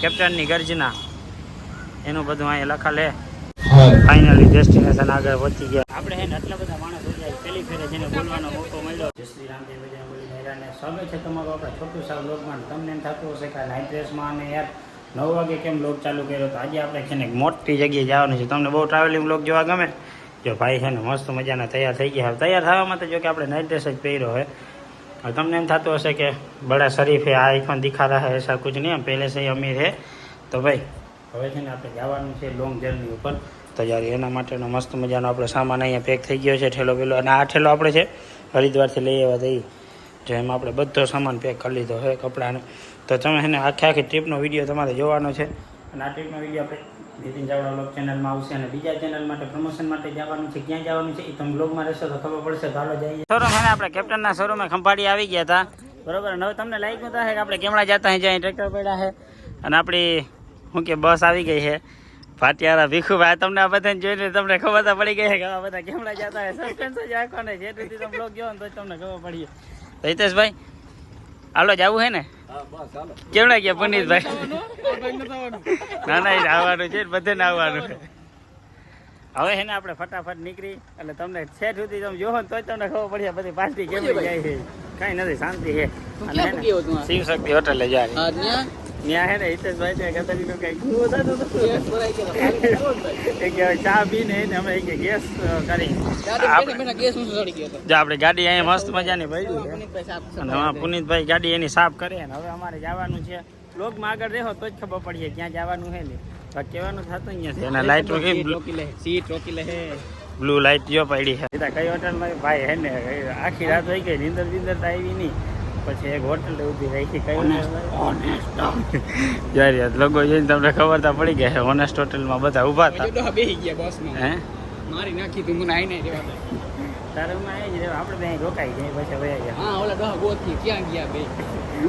કેપ્ટનની ગર્જના એનું બધું અહીંયા લખા લે. ફાઇનલી ડેસ્ટિનેશન આગળ પહોંચી ગયા આપણે. હે ને આટલા બધા માણસ થઈ જાય પહેલી ફેરે જેને બોલવાનો મોકો મળ્યો. જય શ્રી રામ જય બજરંગ બલી હેરાને સ્વાગત છે તમારું આપણા છોટું સાવ બ્લોગમાં. તમને એમ થતું હશે કે નાઇટ ડ્રેસમાં અને યાર 9 વાગે કેમ બ્લોગ ચાલુ કર્યો. તો આજે આપણે છે ને એક મોટી જગ્યાએ જવાનું છે. તમને બહુ ટ્રાવેલિંગ બ્લોગ જોવા ગમે? જો ભાઈ છે ને મસ્ત મજાના તૈયાર થઈ ગયા. તૈયાર થવામાં તો જો કે આપણે નાઇટ ડ્રેસ જ પહેર્યો હોય. और તમને એમ થતું હશે કે બड़ा शरीफ है, आईफोन दिखा रहा है, ऐसा कुछ नहीं, हम पहले से ही अमीर है. તો ભાઈ હવે છે ને આપણે જવાનું છે લોંગ જર્ની ઉપર. તો જ્યારે એના માટેનો મસ્ત મજાનો આપણો સામાન અહીંયા પેક થઈ ગયો છે, ઠેલો પેલો. અને આ ઠેલો આપણે છે હરિદ્વારથી લઈ આવ્યા થઈ, જો એમાં આપણે બધો સામાન પેક કરી લીધો છે કપડાનો. તો તમે છે ને આખી ટ્રીપનો વિડીયો તમારે જોવાનો છે. અને આ ટ્રીપનો વિડીયો આપણે નીતિન ચાવડા બ્લોગ ચેનલમાં આવશે. અને બીજા ચેનલ માટે પ્રમોશન માટે જવાનું છે. ક્યાં જવાનું છે એ તમે બ્લોગમાં રહેશો તો ખબર પડશે. તો હાલો જઈએ. શોરૂમ છે ને આપણે કેપ્ટનના શોરૂમે ખંભાળી આવી ગયા હતા, બરોબર. અને હવે તમને લાઈક નતા છે કે આપણે કેમડા જતા હોય, જ્યાં ટ્રેક્ટર પડ્યા છે અને આપણી શું કે બસ આવી ગઈ છે ભાટિયારા ભીખુભાઈ. તમને આ બધાને જોઈને તમને ખબર તો પડી ગઈ છે કે આ બધા કેમડા જતા હોય. સસ્પેન્સ જ રાખવાનો છે, જેથી તમે બ્લોગ જોવો ને તો તમને ખબર પડી. તો હિતેશભાઈ હાલો જવું છે ને? કેમડા ગયા પુનિતભાઈ? ના ના આવવાનું છે, બધાને આવવાનું છે. હવે છે ને આપણે ફટાફટ નીકળી એટલે તમને સેટ સુધી તમે જોવો ને તો જ તમને ખબર પડી બધી પાર્ટી કેમ જાય છે. કઈ નથી, શાંતિ છે. અને શિવ શક્તિ હોટલે જાય ત્યાં હે ને હિતેશભાઈ છે ગતરીનું કઈ ચા પીને અમે ગેસ કરી આપણે ગાડી અહીંયા મસ્ત મજાની ભરી અને પુનિતભાઈ ગાડી એની સાફ કરે. ને હવે અમારે જવાનું છે. બ્લોગમાં આગળ રહો તો જ ખબર પડીએ ક્યાં જવાનું છે ને. કહેવાનું થતું અહીંયા એના લાઈટ સીટ રોકી લે, બ્લુ લાઈટ જો પડી છે. કઈ હોટલમાં ભાઈ હે ને આખી રાત હોય ગઈ, નીંદર બીંદર તો આવી નહીં. પછી એક હોટલ ઉભી રાખી કઈ યાર લોકો જોઈને તમને ખબર તો પડી ગયા છે. ઓનેસ્ટ હોટલમાં બધા ઉભા હતા. બેસી ગયા બોસમાં હે મારી નાખી તું મને આઈ નહીં રહેવા તારે હું આવી જ આપણે ત્યાં રોકાઈ જાય પછી વયા ગયા. હા ઓલા ડોહા ગોથી ક્યાં ગયા બે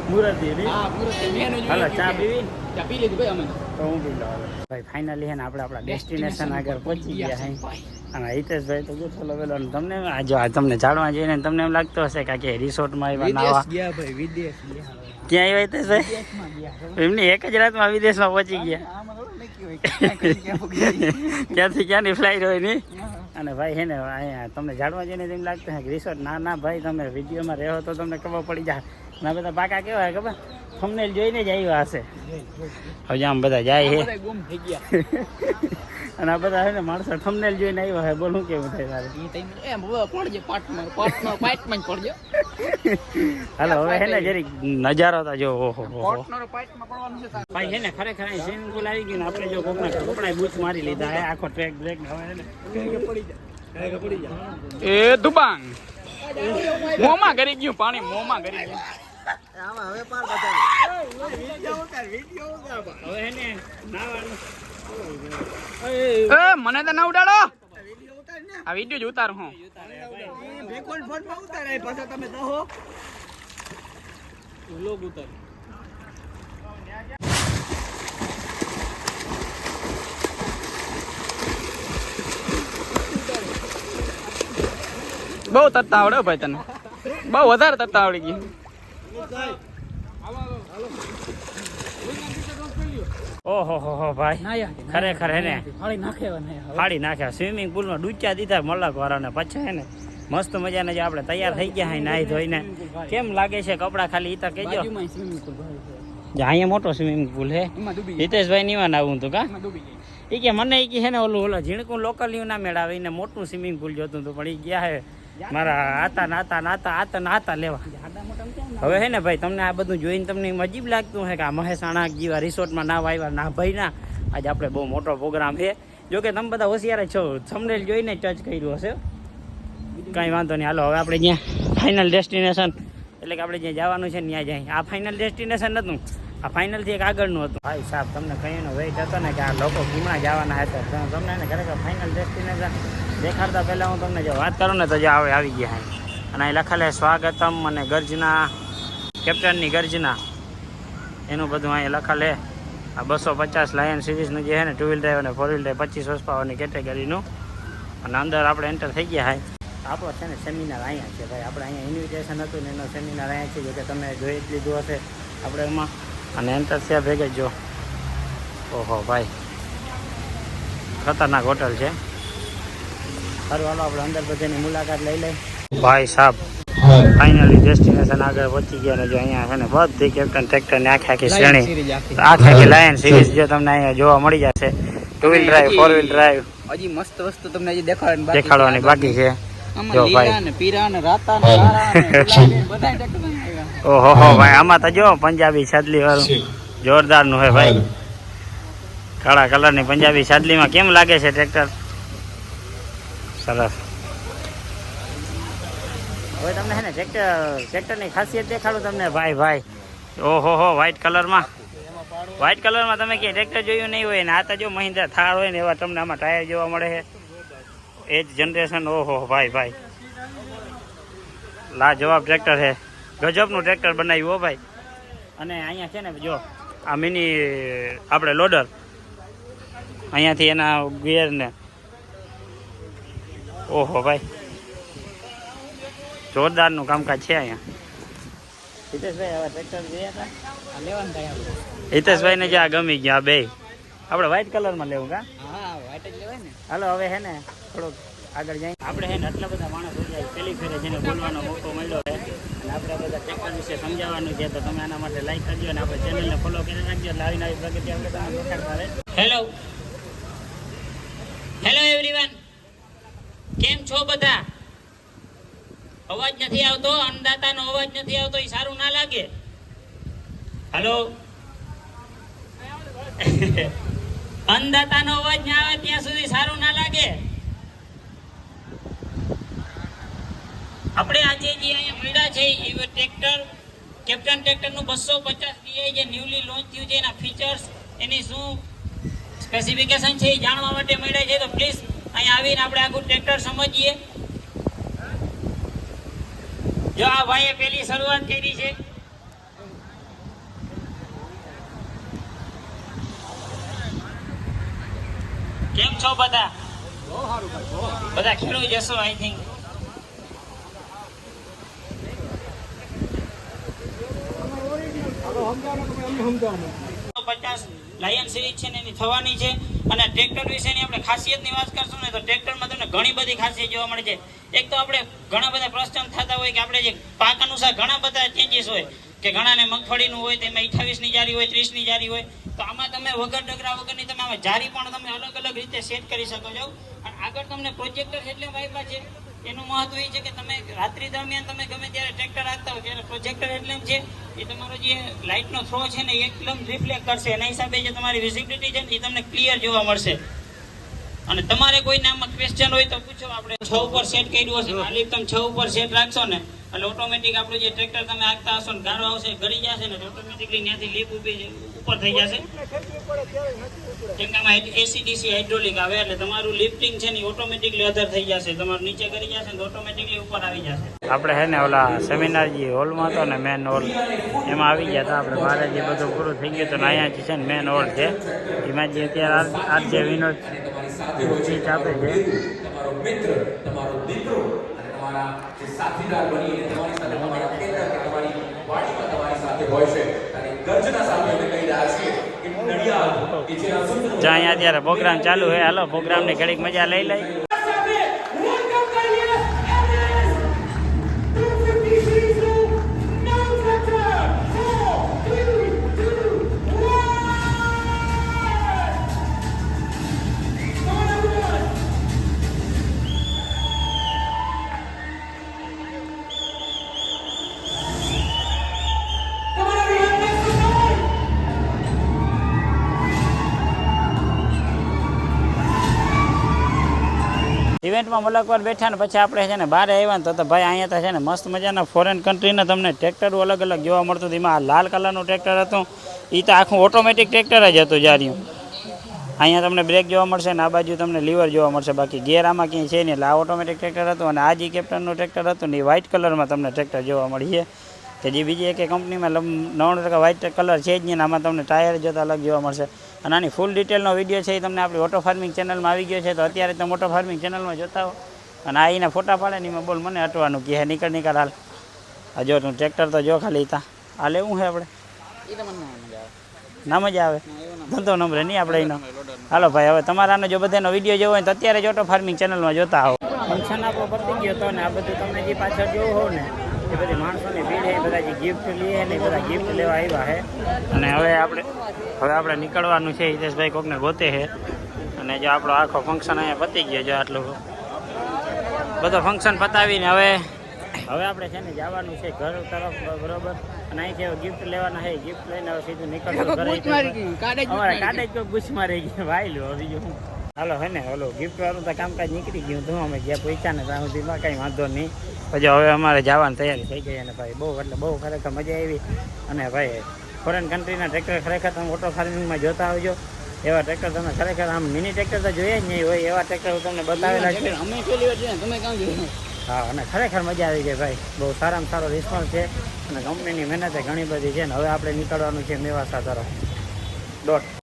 મુરતી ની. હા મુરતી મેનો જો હાલો ચા પીવી ચા પી લીધી ભાઈ અમે તો હું પી લો ભાઈ. ફાઇનલી હે ને આપણે આપણા ડેસ્ટિનેશન આગળ પહોંચી ગયા છે. અને હિતેશભાઈ તો ગોઠવેલો પેલો. તમને તમને જાણવા જઈને તમને એમ લાગતો હશે કે રિસોર્ટમાં આવ્યા નાવા ગયા ભાઈ. વિદેશ ગયા ક્યાં આવ્યા હિતેશભાઈ? એમની એક જ રાતમાં વિદેશમાં પહોંચી ગયા. ક્યાંથી ક્યાંની ફ્લાઇટ હોય નહીં. અને ભાઈ છે ને અહીંયા તમને જાણવા જઈને એમ લાગતું હે કે રિસોર્ટ. ના ના ભાઈ તમે વિડીયોમાં રહો તો તમને ખબર પડી જાય. ના બધા પાકા કેવા હોય ખબર, થંબનેલ જોઈને જ આવ્યા હશે. હવે આમ બધા જાય છે અને આ બધા છે ને માણસો થંબનેલ જોઈને આવ્યા છે. બોલું કેવું થાય તારે? હાલો હવે છે ને જરી નજારો તો જો ઓહો ભાઈ છે ને ખરેખર સ્વિમિંગ પુલ આવી ગયું ને આપણે જો કપડા બૂચ મારી લીધા આખો ટ્રેક બ્રેક હવે પડી જાય. એ દુબાંગ મોમાં કરી ગયું પાણી, મોમાં કરી ગયું. હવે પાર મને તો ના ઉડાડો. આ વિડીયો જ ઉતાર હું તમે ઉતાર. બહુ તરતા આવડે ભાઈ, તને બહુ વધારે તરતા આવડી ગયું. ઓહો હો ભાઈ ખરેખર હે ને ફાડી નાખ્યા. સ્વિમિંગ પુલમાં ડૂચ્યા દીધા મલક વાળાને. પછી હે ને મસ્ત મજાને જે આપણે તૈયાર થઈ ગયા હે નાહી ધોઈને. કેમ લાગે છે કપડા ખાલી? ઈ તો કહેજો. અહીંયા મોટો સ્વિમિંગ પુલ હે. હિતેશભાઈ નીવાન આવું તું કા એ કે મને એ કે હે ને ઓલો ઝીણકું લોકલ ના મેળાવે એને મોટું સ્વિમિંગ પુલ જોતું હતું. પણ એ ગયા હે મારા આતા લેવા. હવે હે ને ભાઈ તમને આ બધું જોઈને તમને અજીબ લાગતું હે કે આ મહેસાણા જેવા રિસોર્ટમાં ના આવ્યા. ના ભાઈ ના, આજે આપણે બહુ મોટો પ્રોગ્રામ છે. જોકે તમે બધા હોશિયાર છો, થંબનેલ જોઈને ટચ કર્યું હશે. કાંઈ વાંધો નહીં. હાલો હવે આપણે જ્યાં ફાઇનલ ડેસ્ટિનેશન એટલે કે આપણે જ્યાં જવાનું છે ત્યાં જાય. આ ફાઇનલ ડેસ્ટિનેશન નહોતું, આ ફાઇનલથી એક આગળનું હતું. ભાઈ સાહેબ તમને કહીનો વેઇટ હતો ને કે આ લોકો કીમણા જવાના હતા. તમને ને ખરેખર ફાઇનલ ડેસ્ટિનેશન દેખાડતા પહેલાં હું તમને જો વાત કરું ને તો જે આવી ગયા. અને અહીં લખેલે સ્વાગતમ અને ગર્જના, કેપ્ટનની ગર્જના એનું બધું અહીંયા લખેલે. આ 250 લાયન સિરીઝનું જે છે ને 2 વ્હીલ ડ્રાઈવ અને 4 વ્હીલ ડ્રાઈવ 25 હોર્સ પાવરની કેટેગરીનું. અને અંદર આપણે એન્ટર થઈ ગયા હોય. આપણો છે ને સેમિનાર અહીંયા છે ભાઈ. આપણે અહીંયા ઇન્વિટેશન હતું ને એનો સેમિનાર અહીંયા છે. જો કે તમે જોઈ જ લીધું હશે આપણે એમાં. અને એન્ટર થયા ભેગે જો ઓહો ભાઈ, ખતરનાક હોટલ છે. સારું, હાલો આપણે અંદર બધાની મુલાકાત લઈ લઈ. ભાઈ સાહેબ, ફાઇનલી ડેસ્ટિનેશન આગળ પહોંચી ગયા ને જો અહીંયા છે ને બધી કેપ્ટન ટ્રેક્ટર ને આખી શ્રેણી, આખી લાયન સિરીઝ જો તમને અહીંયા જોવા મળી જશે. 2 વ્હીલ ડ્રાઈવ, 4 વ્હીલ ડ્રાઈવ, હજી મસ્ત વસ્તુ તમને હજી દેખાડવાની બાકી છે. જો ભાઈ, ઓહો ભાઈ, આમાં તો જો પંજાબી સાદલી વાળું જોરદાર નું હે ભાઈ. કાળા કલર ની પંજાબી સાદલીમાં કેમ લાગે છે ટ્રેક્ટર? સરસ. હવે તમને હે ને ટ્રેક્ટરની ખાસિયત દેખાડું તમને ભાઈ. ઓહો હો, વ્હાઈટ કલરમાં તમે કે ટ્રેક્ટર જોયું નહીં હોય ને આ તો જો મહિન્દ્રા થાર હોય ને એવા તમને આમાં ટાયર જોવા મળે છે. એ જ જનરેશન. ઓહો ભાઈ, લાજવાબ ટ્રેક્ટર છે. ગજબનું ટ્રેક્ટર બનાવ્યું હો ભાઈ. અને અહીંયા છે ને જો આ મિની આપણે લોડર, અહીંયાથી એના ગિયર ને, ઓહો ભાઈ, જોરદારનું કામકાજ છે અહીંયા. હિતેશભાઈ, હવે ટ્રેક્ટર ગયા હતા લેવાનું થાય આપણે. હિતેશભાઈ ને જ્યાં ગમી ગયા બે. આપણે વ્હાઈટ કલરમાં લેવું કા? હા, વ્હાઈટ જ લેવાય ને. હાલો હવે હે ને થોડુંક આગળ જાય. આપણે હે ને આટલા બધા માણસ હોય જાય, પહેલી ફેરે જેને બોલવાનો મોકો મળ્યો છે અને આપણે બધા ટ્રેક્ટર વિશે સમજાવવાનું છે, તો તમે આના માટે લાઈક કરજો અને આપણે ચેનલને ફોલો કરી રાખજો એટલે આવી નવી પ્રગતિ આપણે તમને દેખાડતા રહે. હેલો એવરીવન, કેમ છો બધા? અવાજ નથી આવતો, અન્નદાતાનો અવાજ નથી આવતો, એ સારું ના લાગે. હેલો, અન્નદાતાનો અવાજ ના આવે ત્યાં સુધી સારું ના લાગે. આપણે આજે જે અહીંયા મળ્યા છે એ ટ્રેક્ટર કેપ્ટન ટ્રેક્ટરનું 250 DI જે ન્યૂલી લોન્ચ થયું છે, એના ફીચર્સ, એની શું સ્પેસિફિકેશન છે એ જાણવા માટે મળ્યા છે. તો પ્લીઝ અહીંયા આવીને આપણે આખું ટ્રેક્ટર સમજીએ. જો આ ભાઈએ પહેલી શરૂઆત કરી છે. કેમ છો બધા? બધા ખેડૂત જશો આઈ થિંક. લાયન સિરીઝ છે ને એની થવાની છે. અને ટ્રેક્ટર વિશેની આપણે ખાસિયતની વાત કરશું ને તો ટ્રેક્ટરમાં તમને ઘણી બધી ખાસિયત જોવા મળે છે. એક તો આપણે ઘણા બધા પ્રશ્ન થતા હોય કે આપણે જે પાક અનુસાર ઘણા બધા ચેન્જીસ હોય કે ઘણાને મગફળીનું હોય તેમાં 28 ની જારી હોય, 30 ની જારી હોય, તો આમાં તમે વગર ડગરા વગરની તમે આમાં જારી પણ તમે અલગ અલગ રીતે સેટ કરી શકો છો. અને આગળ તમને પ્રોજેક્ટર એટલે વાઈપા છે. એનું મહત્વ એ છે કે તમે રાત્રિ દરમિયાન તમે ગમે ત્યારે ટ્રેક્ટર રાખતા હોય ત્યારે પ્રોજેક્ટર એટલે છે એ તમારો જે લાઇટનો થ્રો છે ને એકદમ રિફ્લેક્ટ કરશે. એના હિસાબે જે તમારી વિઝિબિલિટી છે ને એ તમને ક્લિયર જોવા મળશે. અને તમારે કોઈને આમાં ક્વેશ્ચન હોય તો પૂછો. આપણે 6 ઉપર સેટ કર્યું હશે, ખાલી તમે 6 ઉપર સેટ રાખશો ને એટલે ઓટોમેટિક આપણું જે ટ્રેક્ટર તમે આગતા હશો ને ગારો આવશે, ગળી જશે ને ઓટોમેટિકલી ત્યાંથી લીપ ઉપર થઈ જશે. કેમ કે આમાં એસીડીસી હાઇડ્રોલિક આવે એટલે તમારું લિફ્ટિંગ છે ને ઓટોમેટિકલી અધર થઈ જશે. તમારું નીચે કરી જશે ને ઓટોમેટિકલી ઉપર આવી જશે. આપણે હે ને ઓલા સેમિનાર જે હોલમાં હતો ને મેન હોલ, એમાં આવી ગયા હતા આપણે. બહાર જે બધું પૂરું થઈ ગયું હતું ને અહીંયા જે છે ને મેન હોલ છે એમાં જે અત્યારે આજે વિનોદ સ્પીચ આપે છે. તમારો મિત્ર, તમારો દીકરો અને તમારા જે સાથીદાર બનીને તમારી સાથે તમારા ખેતર કે તમારી વાડીમાં તમારી સાથે હોય છે અને ગર્જના સામે અમે કહી રહ્યા છીએ કે નડિયાદ કે જે અસુંદર જ્યાં અહીંયા અત્યારે પ્રોગ્રામ ચાલુ છે. હાલો પ્રોગ્રામની ઘડીક મજા લઈ લઈ. ઇવેન્ટમાં મલકવાર બેઠા ને પછી આપણે છે ને બહાર આવ્યા ને તો ભાઈ અહીંયા તો છે ને મસ્ત મજાના ફોરેન કન્ટ્રીના તમને ટ્રેક્ટરો અલગ અલગ જોવા મળતું હતું. એમાં આ લાલ કલરનું ટ્રેક્ટર હતું એ તો આખું ઓટોમેટિક ટ્રેક્ટર જ હતું જાર્યું. અહીંયા તમને બ્રેક જોવા મળશે ને આ બાજુ તમને લીવર જોવા મળશે, બાકી ગેર આમાં ક્યાંય છે નહીં. એટલે આ ઓટોમેટિક ટ્રેક્ટર હતું. અને આ જે કેપ્ટનનું ટ્રેક્ટર હતું ને એ વ્હાઇટ કલરમાં તમને ટ્રેક્ટર જોવા મળીએ કે જે બીજી એક કંપનીમાં 99% વ્હાઇટ કલર છે જ નહીં. આમાં તમને ટાયર જોતા અલગ જોવા મળશે. અને આની ફૂલ ડિટેલનો વિડીયો છે એ તમને આપણી ઓટો ફાર્મિંગ ચેનલમાં આવી ગયો છે. તો અત્યારે તમે ઓટો ફાર્મિંગ ચેનલમાં જોતા હો અને આ એના ફોટા પાડે ને એમાં બોલ મને હટવાનું કે હે નીકળ હાલ. આ જો તું ટ્રેક્ટર તો જો ખાલી તા આ લેવું છે આપણે. એ તો મને ના મજા આવે. ના મજા આવે. ધંધો નંબર નહીં આપણે એનો. હાલો ભાઈ, હવે તમારાનો જો બધાનો વિડીયો જોવો હોય તો અત્યારે જ ઓટો ફાર્મિંગ ચેનલમાં જોતા આવો. ફંક્શન આપણો પતી ગયો હતો ને આ બધું તમે જે પાછળ જોવો હો ને એ બધી માણસોની ભીડ છે, બધા જે ગિફ્ટ લઈએ ને એ બધા ગિફ્ટ લેવા આવ્યા છે. અને હવે આપણે નીકળવાનું છે. હિતેશભાઈ કોકને ગોતે છે. અને જો આપણો આખો ફંક્શન અહીંયા પતી ગયો. જો આટલું બધો ફંક્શન પતાવીને હવે આપણે છે ને જવાનું છે ઘર તરફ, બરોબર. અને અહીંથી હવે ગિફ્ટ લેવાના છે. ગિફ્ટ લઈને હવે સીધું નીકળવાનું ઘરે. અમારે કાઢે જ કોઈ બુશ મારી ગઈ ભાઈ લો બીજું હું. હાલો હે ને ઓલો ગિફ્ટ વાળું તો કામકાજ નીકળી ગયું હતું. અમે જ્યાં પૈસા ને ત્યાં સુધીમાં કંઈ વાંધો નહીં. પછી હવે અમારે જવાની તૈયારી થઈ ગઈ. અને ભાઈ બહુ ખરેખર મજા આવી. અને ભાઈ ફોરેન કન્ટ્રીના ટ્રેક્ટર ખરેખર તમે ઓટો ફાર્મિંગમાં જોતા આવજો. એવા ટ્રેક્ટર તમે ખરેખર આમ મિની ટ્રેક્ટર તો જોઈએ જ નહીં હોય એવા ટ્રેક્ટર તમને બતાવેલા છે. અમે પહેલી વાર જોયા, તમે કામ જોયું? હા, અને ખરેખર મજા આવી ગઈ ભાઈ. બહુ સારામાં સારો રિસ્પોન્સ છે. અને કંપનીની મહેનત ઘણી બધી છે. ને હવે આપણે નીકળવાનું છે મેવાસા તરફ.